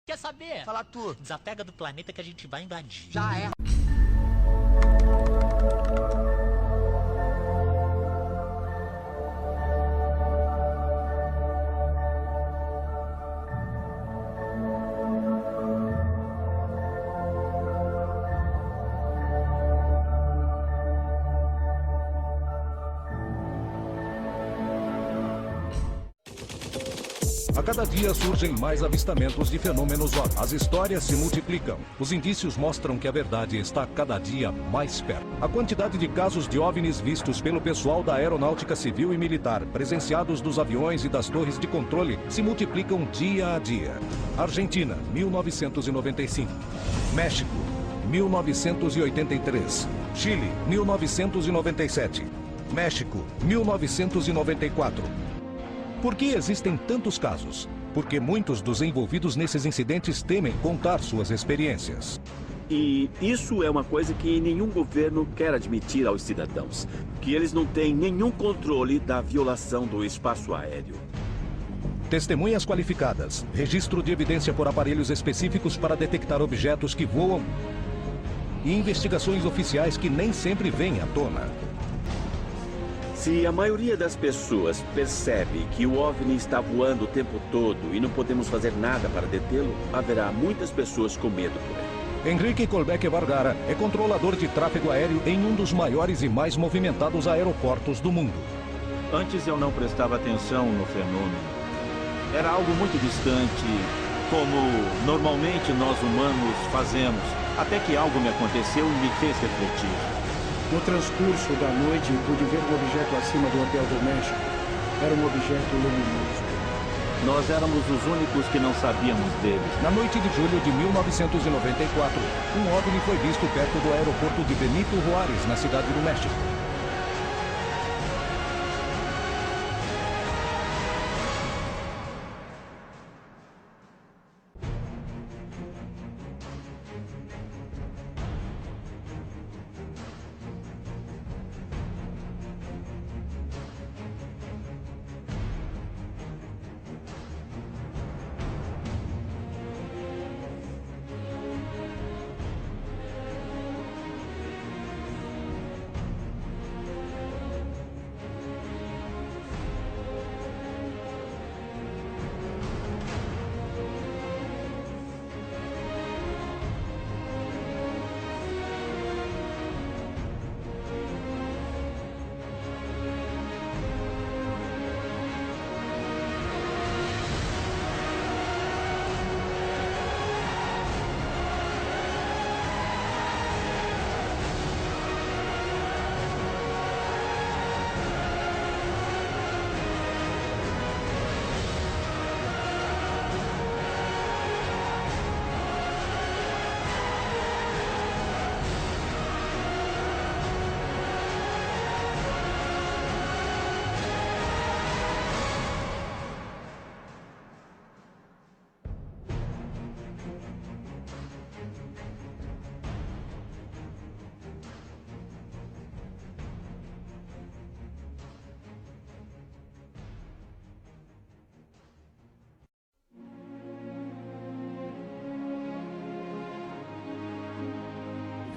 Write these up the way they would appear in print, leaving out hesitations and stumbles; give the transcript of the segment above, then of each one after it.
Quer saber? Fala tu. Desapega do planeta que a gente vai invadir. Já é. A cada dia surgem mais avistamentos de fenômenos OVNI. As histórias se multiplicam. Os indícios mostram que a verdade está cada dia mais perto. A quantidade de casos de OVNIs vistos pelo pessoal da aeronáutica civil e militar, presenciados dos aviões e das torres de controle, se multiplicam dia a dia. Argentina, 1995. México, 1983. Chile, 1997. México, 1994. Por que existem tantos casos? Porque muitos dos envolvidos nesses incidentes temem contar suas experiências. E isso é uma coisa que nenhum governo quer admitir aos cidadãos, que eles não têm nenhum controle da violação do espaço aéreo. Testemunhas qualificadas, registro de evidência por aparelhos específicos para detectar objetos que voam e investigações oficiais que nem sempre vêm à tona. Se a maioria das pessoas percebe que o OVNI está voando o tempo todo e não podemos fazer nada para detê-lo, haverá muitas pessoas com medo por ele. Henrique Colbeck Vergara é controlador de tráfego aéreo em um dos maiores e mais movimentados aeroportos do mundo. Antes eu não prestava atenção no fenômeno. Era algo muito distante, como normalmente nós humanos fazemos, até que algo me aconteceu e me fez refletir. No transcurso da noite, pude ver um objeto acima do Hotel do México. Era um objeto luminoso. Nós éramos os únicos que não sabíamos deles. Na noite de julho de 1994, um OVNI foi visto perto do aeroporto de Benito Juárez, na cidade do México.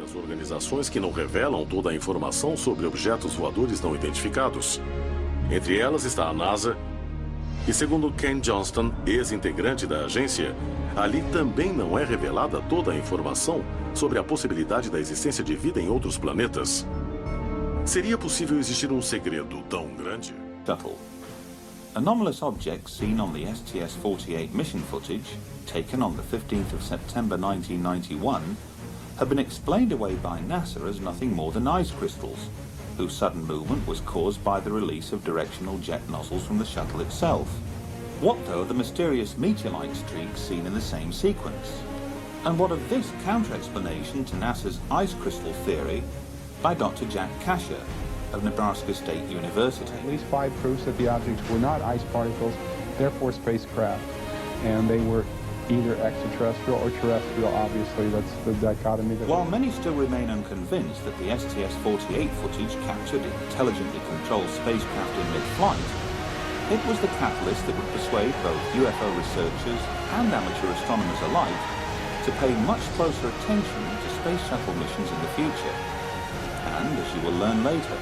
As organizações que não revelam toda a informação sobre objetos voadores não identificados. Entre elas está a NASA, e segundo Ken Johnston, ex-integrante da agência, ali também não é revelada toda a informação sobre a possibilidade da existência de vida em outros planetas. Seria possível existir um segredo tão grande? Shuttle. Anomalous objects seen on the STS-48 mission footage, taken on the 15th of September 1991, have been explained away by NASA as nothing more than ice crystals, whose sudden movement was caused by the release of directional jet nozzles from the shuttle itself. What, though, are the mysterious meteor-like streaks seen in the same sequence? And what of this counter-explanation to NASA's ice crystal theory by Dr. Jack Kasher of Nebraska State University? At least 5 proofs that the objects were not ice particles, therefore spacecraft, and they were either extraterrestrial or terrestrial. Obviously, that's the dichotomy. While many still remain unconvinced that the STS-48 footage captured intelligently controlled spacecraft in mid-flight, It was the catalyst that would persuade both UFO researchers and amateur astronomers alike to pay much closer attention to space shuttle missions in the future. And, as you will learn later,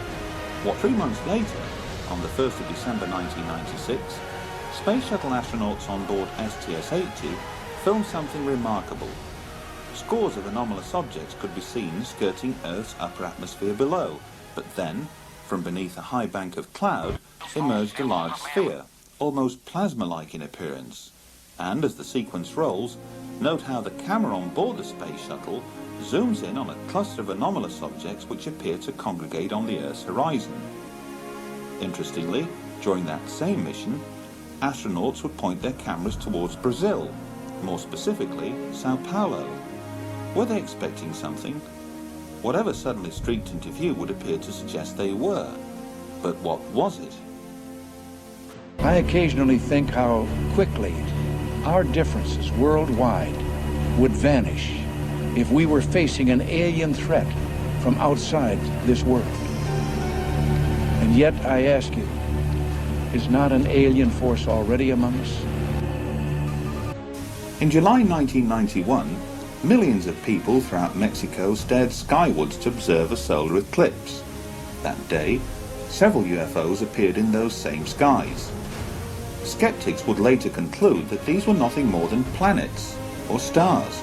3 months later, on the 1st of December 1996, space shuttle astronauts on board STS-80 filmed something remarkable. Scores of anomalous objects could be seen skirting Earth's upper atmosphere below, but then, from beneath a high bank of cloud, emerged a large sphere, almost plasma-like in appearance. And as the sequence rolls, note how the camera on board the space shuttle zooms in on a cluster of anomalous objects which appear to congregate on the Earth's horizon. Interestingly, during that same mission, astronauts would point their cameras towards Brazil, more specifically, Sao Paulo. Were they expecting something? Whatever suddenly streaked into view would appear to suggest they were. But what was it? I occasionally think how quickly our differences worldwide would vanish if we were facing an alien threat from outside this world. And yet, I ask you, is not an alien force already among us? In July 1991, millions of people throughout Mexico stared skywards to observe a solar eclipse. That day, several UFOs appeared in those same skies. Skeptics would later conclude that these were nothing more than planets or stars,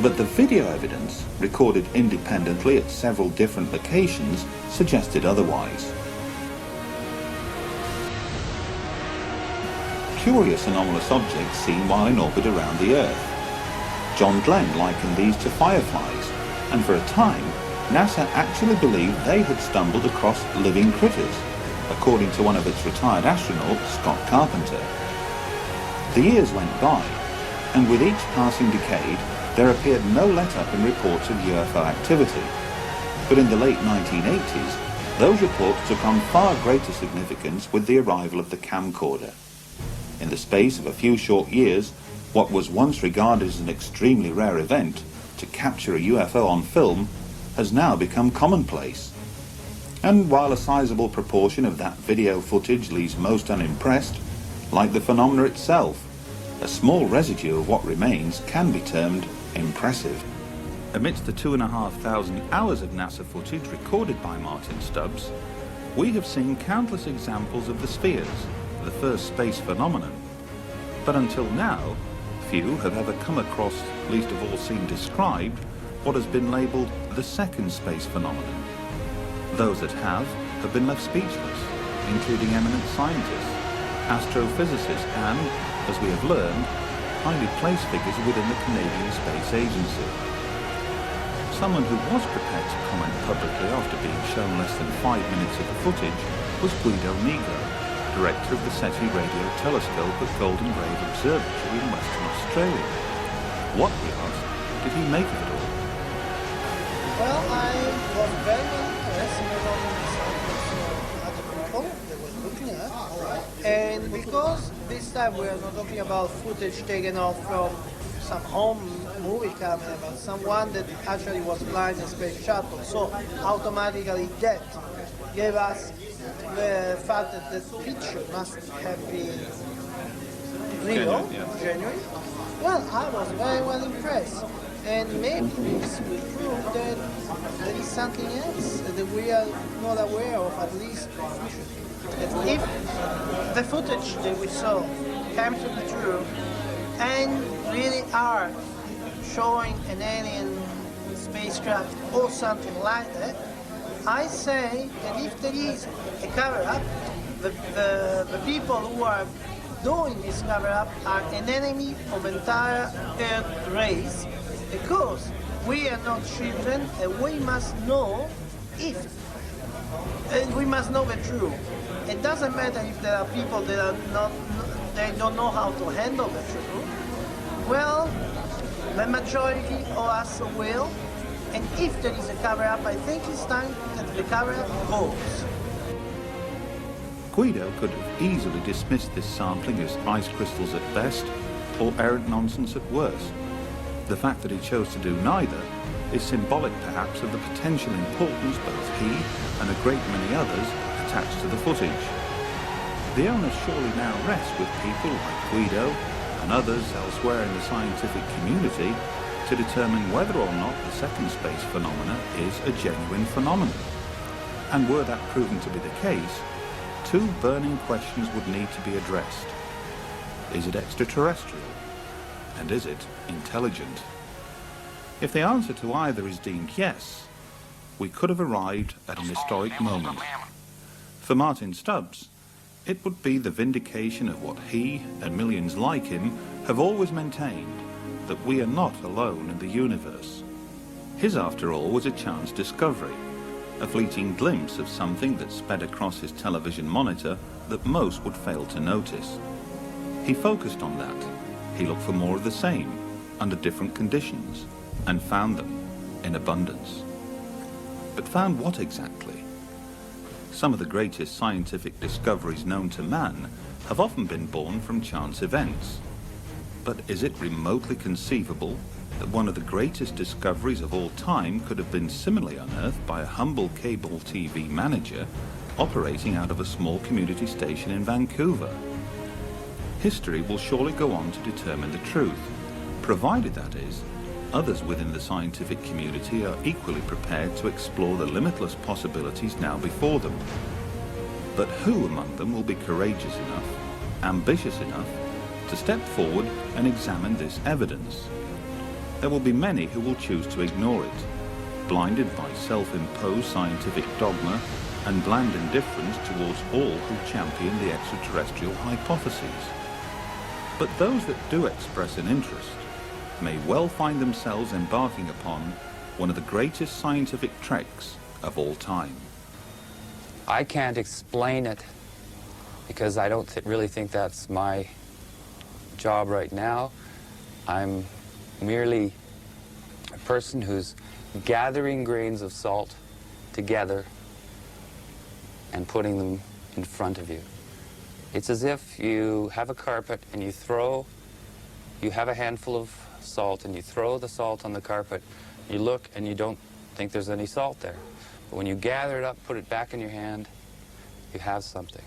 but the video evidence, recorded independently at several different locations, suggested otherwise. Curious anomalous objects seen while in orbit around the Earth. John Glenn likened these to fireflies, and for a time, NASA actually believed they had stumbled across living critters, according to one of its retired astronauts, Scott Carpenter. The years went by, and with each passing decade, there appeared no let-up in reports of UFO activity. But in the late 1980s, those reports took on far greater significance with the arrival of the camcorder. In the space of a few short years, what was once regarded as an extremely rare event, to capture a UFO on film, has now become commonplace. And while a sizable proportion of that video footage leaves most unimpressed, like the phenomena itself, a small residue of what remains can be termed impressive. Amidst the 2,500 hours of NASA footage recorded by Martin Stubbs, we have seen countless examples of the spheres, the first space phenomenon. But until now, few have ever come across, least of all seen described, what has been labelled the second space phenomenon. Those that have been left speechless, including eminent scientists, astrophysicists and, as we have learned, highly placed figures within the Canadian Space Agency. Someone who was prepared to comment publicly after being shown less than 5 minutes of the footage was Guido Negro, director of the SETI radio telescope at Golden Grave Observatory in Western Australia. What, we asked, did he make of it all? Well, I was very interested in other people that were looking at, and because this time we are not talking about footage taken off from some home movie camera, but someone that actually was flying a space shuttle, so automatically that gave us the fact that the picture must have been real, genuine. Well, I was very well impressed, and maybe this will prove that there is something else that we are not aware of, at least officially. If the footage that we saw came to be true and really are showing an alien spacecraft or something like that, I say that if there is a cover-up, the people who are doing this cover-up are an enemy of entire Earth race, because we are not children and we must know we must know the truth. It doesn't matter if there are people that are not, they don't know how to handle the truth. Well, the majority of us will. And if there is a cover-up, I think it's time that the cover-up goes. Guido could have easily dismissed this sampling as ice crystals at best, or errant nonsense at worst. The fact that he chose to do neither is symbolic perhaps of the potential importance both he and a great many others attached to the footage. the onus surely now rests with people like Guido and others elsewhere in the scientific community to determine whether or not the second space phenomena is a genuine phenomenon. And were that proven to be the case, two burning questions would need to be addressed. Is it extraterrestrial? And is it intelligent? If the answer to either is deemed yes, we could have arrived at an historic moment. For Martin Stubbs, it would be the vindication of what he and millions like him have always maintained, that we are not alone in the universe. His, after all, was a chance discovery, a fleeting glimpse of something that sped across his television monitor that most would fail to notice. He focused on that. He looked for more of the same, under different conditions, and found them in abundance. But found what exactly? Some of the greatest scientific discoveries known to man have often been born from chance events. But is it remotely conceivable that one of the greatest discoveries of all time could have been similarly unearthed by a humble cable TV manager operating out of a small community station in Vancouver? History will surely go on to determine the truth, provided, that is, others within the scientific community are equally prepared to explore the limitless possibilities now before them. But who among them will be courageous enough, ambitious enough, to step forward and examine this evidence? There will be many who will choose to ignore it, blinded by self-imposed scientific dogma and bland indifference towards all who champion the extraterrestrial hypotheses. But those that do express an interest may well find themselves embarking upon one of the greatest scientific treks of all time. I can't explain it because I don't really think that's my job right now. I'm merely a person who's gathering grains of salt together and putting them in front of you. It's as if you have a carpet and you have a handful of salt and you throw the salt on the carpet. You look and you don't think there's any salt there. But when you gather it up, put it back in your hand, you have something.